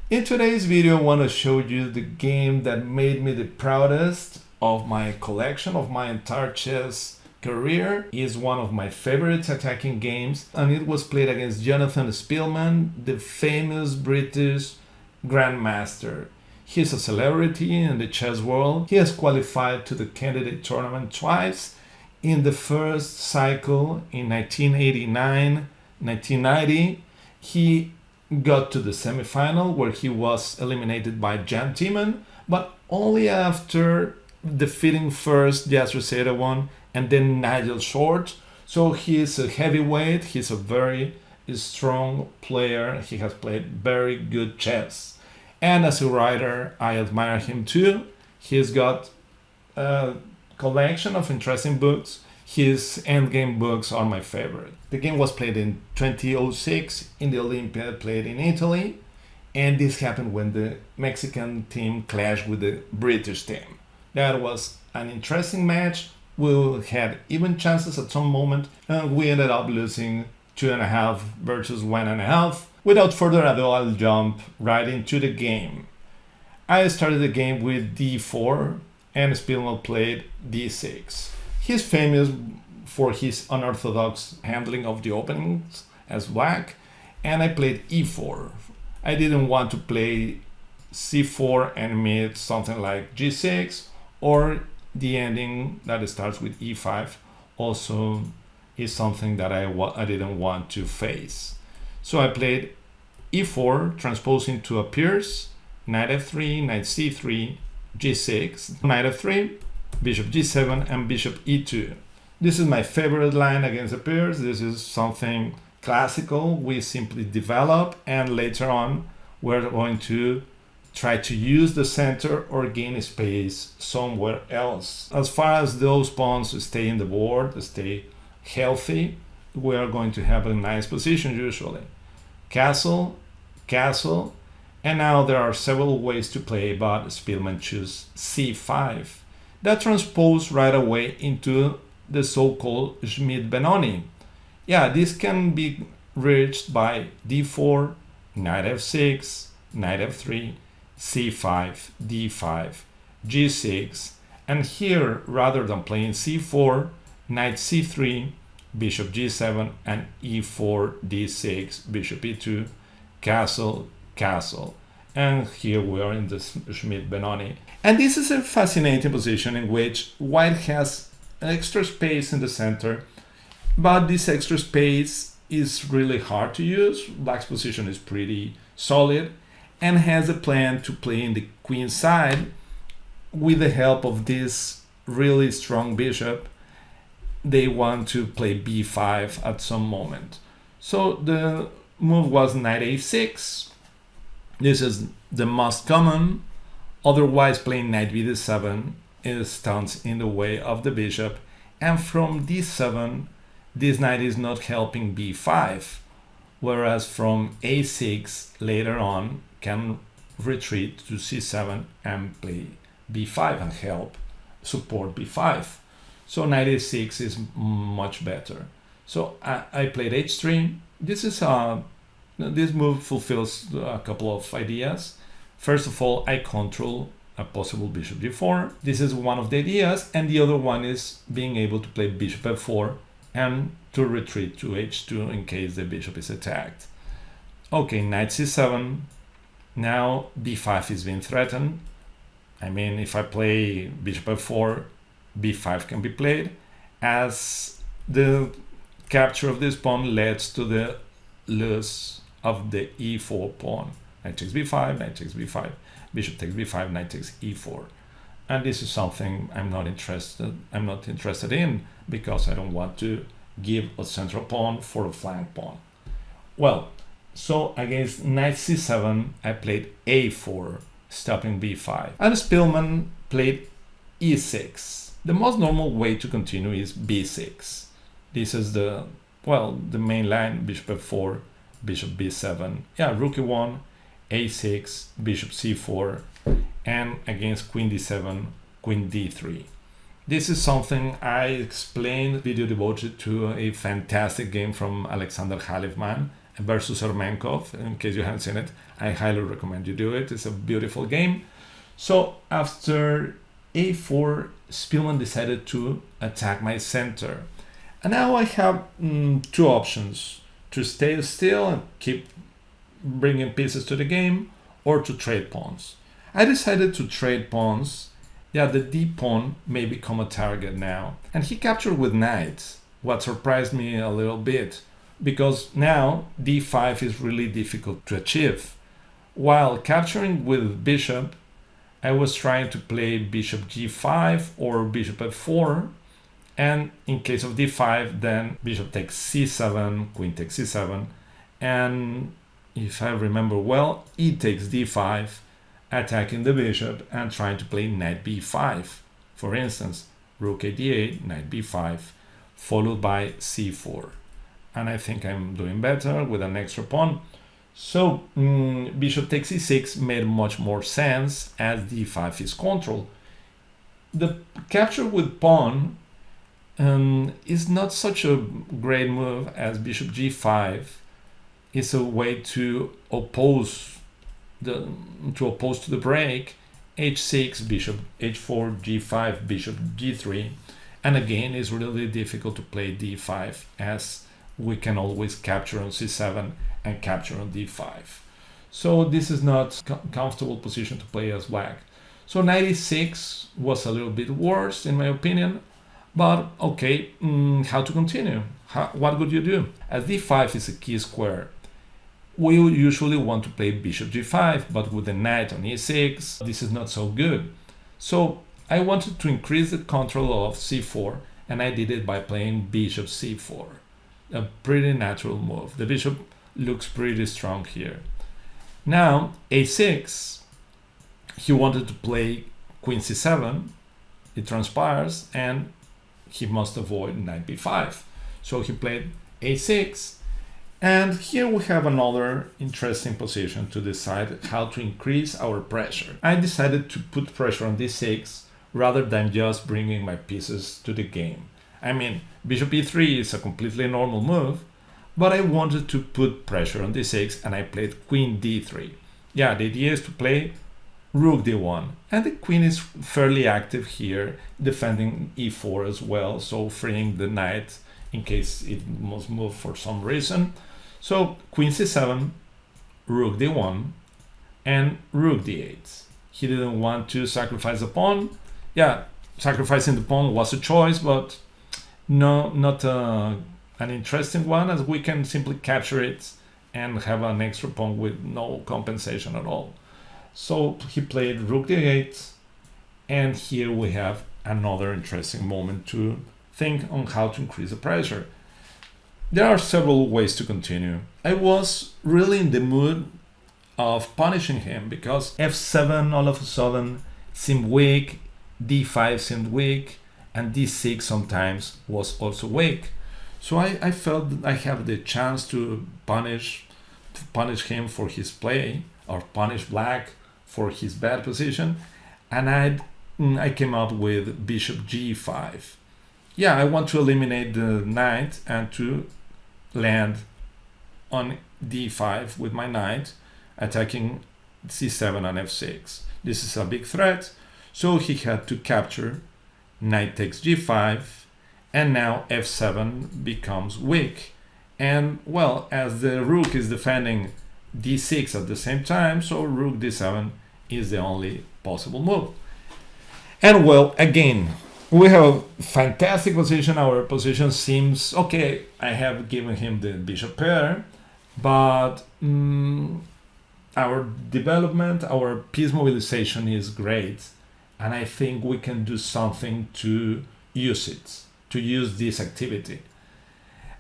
In today's video, I want to show you the game that made me the proudest of my collection, of my entire chess career. It is one of my favorite attacking games, and it was played against Jonathan Speelman, the famous British Grandmaster. He's a celebrity in the chess world. He has qualified to the candidate tournament twice. In the first cycle in 1989, 1990, he got to the semifinal where he was eliminated by Jan Timman, but only after defeating first Jasper Sedewon and then Nigel Short. So he is a heavyweight, he's a very strong player, he has played very good chess. And as a writer, I admire him too. He's got a collection of interesting books. His endgame books are my favorite. The game was played in 2006 in the Olympiad, played in Italy, and this happened when the Mexican team clashed with the British team. That was an interesting match. We had even chances at some moment, and we ended up losing 2.5 versus 1.5. Without further ado, I'll jump right into the game. I started the game with d4, and Speelman played d6. He's famous for his unorthodox handling of the openings as black, and I played e4. I didn't want to play c4 and mid something like g6, or the ending that starts with e5 also is something that I didn't want to face. So I played e4, transposing to a pierce, knight f3, knight c3, g6, knight f3, bishop g7, and bishop e2. This is my favorite line against the peers. This is something classical we simply develop, and later on we're going to try to use the center or gain space somewhere else. As far as those pawns stay in the board, stay healthy, we are going to have a nice position usually. Castle, castle, and now there are several ways to play, but Speelman chooses c5. That transposed right away into the so-called Schmidt-Benoni. Yeah, this can be reached by d4, knight f6, knight f3, c5, d5, g6, and here, rather than playing c4, knight c3, bishop g7, and e4, d6, bishop e2, castle, castle. And here we are in the Schmidt-Benoni. And this is a fascinating position in which white has extra space in the center, but this extra space is really hard to use. Black's position is pretty solid and has a plan to play in the queen side with the help of this really strong bishop. They want to play b5 at some moment. So the move was knight a6. This is the most common. Otherwise, playing knight b7 stands in the way of the bishop, and from d7 this knight is not helping b5, whereas from a6 later on can retreat to c7 and play b5 and help support b5. So knight a6 is much better. So I played h3. This move fulfills a couple of ideas. First of all, I control a possible bishop g4. This is one of the ideas, and the other one is being able to play bishop f4 and to retreat to h2 in case the bishop is attacked. Okay, knight c7. Now b5 is being threatened. I mean, if I play bishop f4, b5 can be played, as the capture of this pawn leads to the loss of the e4 pawn. Knight takes b5, knight takes b5, bishop takes b5, knight takes e4. And this is something I'm not interested in, because I don't want to give a central pawn for a flank pawn. Well, so against knight c7, I played a4, stopping b5. And Speelman played e6. The most normal way to continue is b6. This is the main line, bishop f4, bishop b7. Yeah, rook e1, a6, bishop c4, and against queen d7, queen d3. This is something I explained, video devoted to a fantastic game from Alexander Halifman versus Ermenkov. In case you haven't seen it, I highly recommend you do it. It's a beautiful game. So after a4, Speelman decided to attack my center. And now I have two options: to stay still and keep bringing pieces to the game, or to trade pawns. I decided to trade pawns. Yeah, the d pawn may become a target now. And he captured with knight, what surprised me a little bit, because now d5 is really difficult to achieve. While capturing with bishop, I was trying to play bishop g5 or bishop f4, and in case of d5, then bishop takes c7, queen takes c7, and if I remember well, e takes d5, attacking the bishop and trying to play knight b5. For instance, rook a d8, knight b5, followed by c4. And I think I'm doing better with an extra pawn. So bishop takes e6 made much more sense as d5 is controlled. The capture with pawn is not such a great move, as bishop g5 is a way to oppose to the break. h6, bishop h4, g5, bishop g3, and again it's really difficult to play d5, as we can always capture on c7 and capture on d5. So this is not comfortable position to play as black. So knight e6 was a little bit worse in my opinion, but okay, how to continue? What would you do? As d5 is a key square, we usually want to play bishop g5, but with the knight on e6, this is not so good. So I wanted to increase the control of c4, and I did it by playing bishop c4. A pretty natural move. The bishop looks pretty strong here. Now a6, he wanted to play queen c7, it transpires, and he must avoid knight b5. So he played a6, and here we have another interesting position to decide how to increase our pressure. I decided to put pressure on d6 rather than just bringing my pieces to the game. I mean, bishop e3 is a completely normal move, but I wanted to put pressure on d6, and I played queen d3. Yeah, the idea is to play rook d1, and the queen is fairly active here, defending e4 as well, so freeing the knight in case it must move for some reason. So queen c7, rook d1, and rook d8. He didn't want to sacrifice the pawn. Yeah, sacrificing the pawn was a choice, but no, not an interesting one, as we can simply capture it and have an extra pawn with no compensation at all. So he played rook d8, and here we have another interesting moment to think on how to increase the pressure. There are several ways to continue. I was really in the mood of punishing him because f7 all of a sudden seemed weak, d5 seemed weak, and d6 sometimes was also weak. So I felt that I have the chance to punish him for his play, or punish black for his bad position, and I came up with bishop g5. Yeah, I want to eliminate the knight and to land on d5 with my knight, attacking c7 and f6. This is a big threat, so he had to capture, knight takes g5, and now f7 becomes weak. And well, as the rook is defending d6 at the same time, so rook d7 is the only possible move. And well, again, we have a fantastic position. Our position seems okay. I have given him the bishop pair, but our development, our piece mobilization is great, and I think we can do something to use it, to use this activity.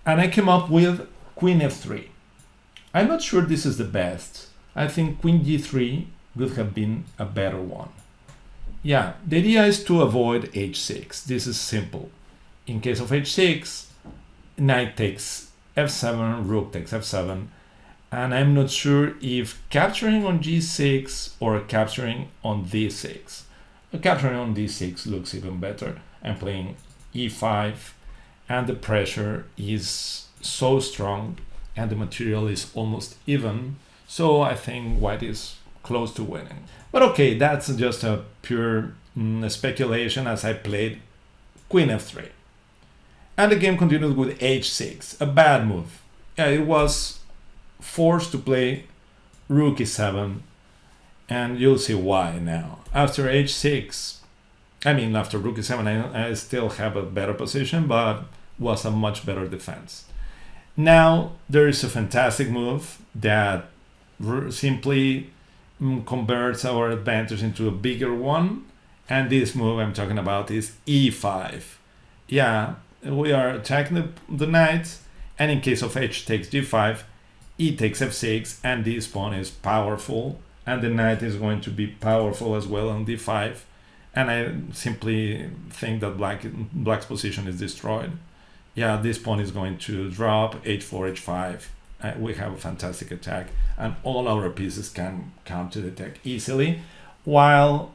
And I came up with queen f3. I'm not sure this is the best. I think queen g3 would have been a better one. Yeah, the idea is to avoid h6. This is simple. In case of h6, knight takes f7, rook takes f7, and I'm not sure if capturing on g6 or capturing on d6. Capturing on d6 looks even better. I'm playing e5, and the pressure is so strong and the material is almost even. So I think white is close to winning. But okay, that's just a pure speculation as I played queen f3. And the game continued with h6, a bad move. Yeah, it was forced to play rook e7, and you'll see why now. After h6, after rook e7, I still have a better position, but was a much better defense. Now there is a fantastic move that simply converts our advantage into a bigger one, and this move I'm talking about is e5. Yeah, we are attacking the knight, and in case of h takes g5, e takes f6, and this pawn is powerful, and the knight is going to be powerful as well on d5, and I simply think that black's position is destroyed. Yeah, this pawn is going to drop, h4, h5. We have a fantastic attack, and all our pieces can come to the attack easily, while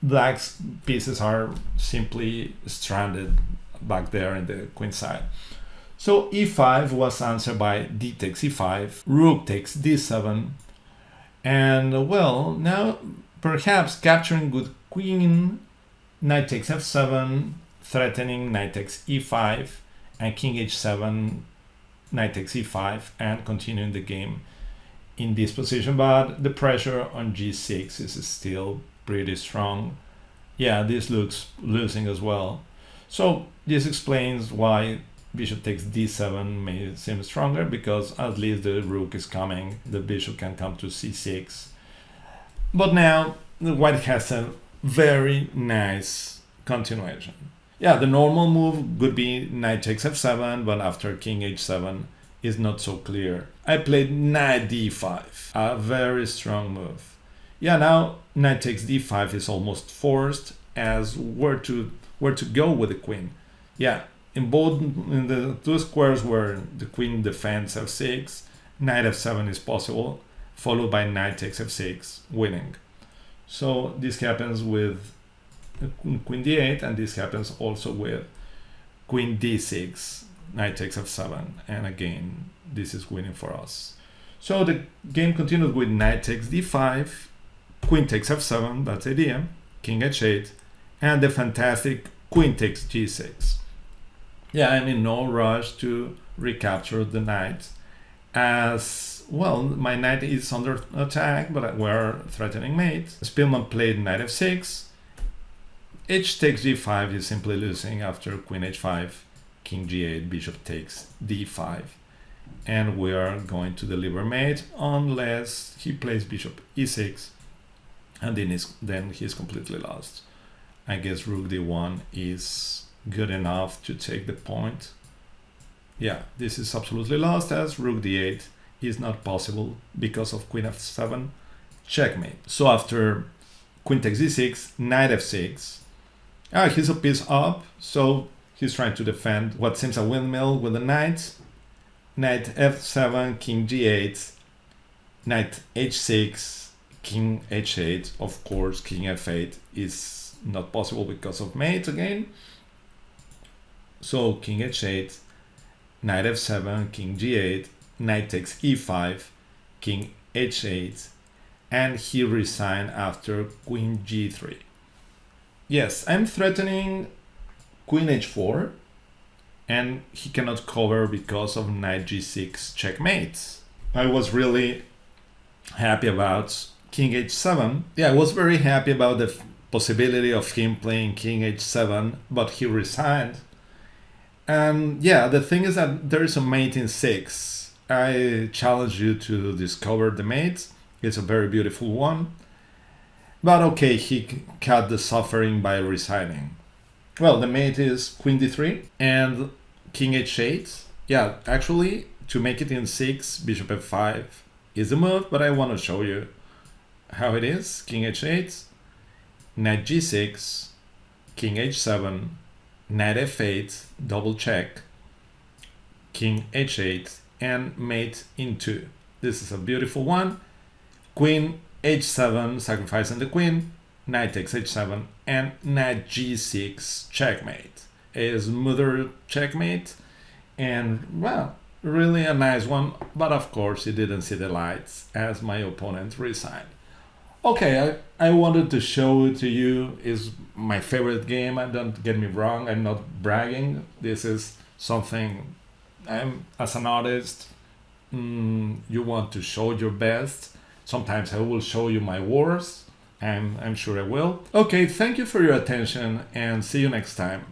black's pieces are simply stranded back there in the queen side. So e5 was answered by d takes e5, rook takes d7, and well, now perhaps capturing with queen, knight takes f7, threatening knight takes e5, and king h7, knight takes e5, and continuing the game in this position, but the pressure on g6 is still pretty strong. Yeah, this looks losing as well. So this explains why bishop takes d7 may seem stronger, because at least the rook is coming, the bishop can come to c6. But now the white has a very nice continuation. Yeah, the normal move would be knight takes f7, but after king h7 is not so clear. I played knight d5, a very strong move. Yeah, now knight takes d5 is almost forced, as where to go with the queen. Yeah, in the two squares where the queen defends f6, knight f7 is possible, followed by knight takes f6, winning. So this happens with queen d8, and this happens also with queen d6, knight takes f7, and again this is winning for us. So the game continued with knight takes d5, queen takes f7, that's the idea, king h8, and the fantastic queen takes g6. Yeah, I'm in no rush to recapture the knight, as well my knight is under attack, but we're threatening mate. Speelman played knight f6, h takes g5 is simply losing after queen h5, king g8, bishop takes d5, and we are going to deliver mate unless he plays bishop e6, and then he's completely lost. I guess rook d1 is good enough to take the point. Yeah, this is absolutely lost, as rook d8 is not possible because of queen f7, checkmate. So after queen takes e6, knight f6, he's a piece up, so he's trying to defend what seems a windmill with the knight. Knight f7, king g8, knight h6, king h8. Of course, king f8 is not possible because of mate again. So king h8, knight f7, king g8, knight takes e5, king h8, and he resigned after queen g3. Yes, I'm threatening queen h4, and he cannot cover because of knight g6 checkmate. I was really happy about king h7. Yeah, I was very happy about the possibility of him playing king h7, but he resigned. And yeah, the thing is that there is a mate in 6. I challenge you to discover the mate. It's a very beautiful one. But okay, he cut the suffering by resigning. Well, the mate is queen d3 and king h8. Yeah, actually, to make it in 6, bishop f5 is the move, but I want to show you how it is. King h8, knight g6, king h7, knight f8, double check, king h8, and mate in 2. This is a beautiful one. Queen h7, sacrificing the queen, knight takes h7, and knight g6, checkmate. A smoother checkmate, and well, Really a nice one, but of course it didn't see the lights as my opponent resigned. Okay, I wanted to show it to you. Is my favorite game. And don't get me wrong, I'm not bragging. This is something I'm as an artist. You want to show your best. Sometimes I will show you my worst. I'm sure I will. Okay, thank you for your attention and see you next time.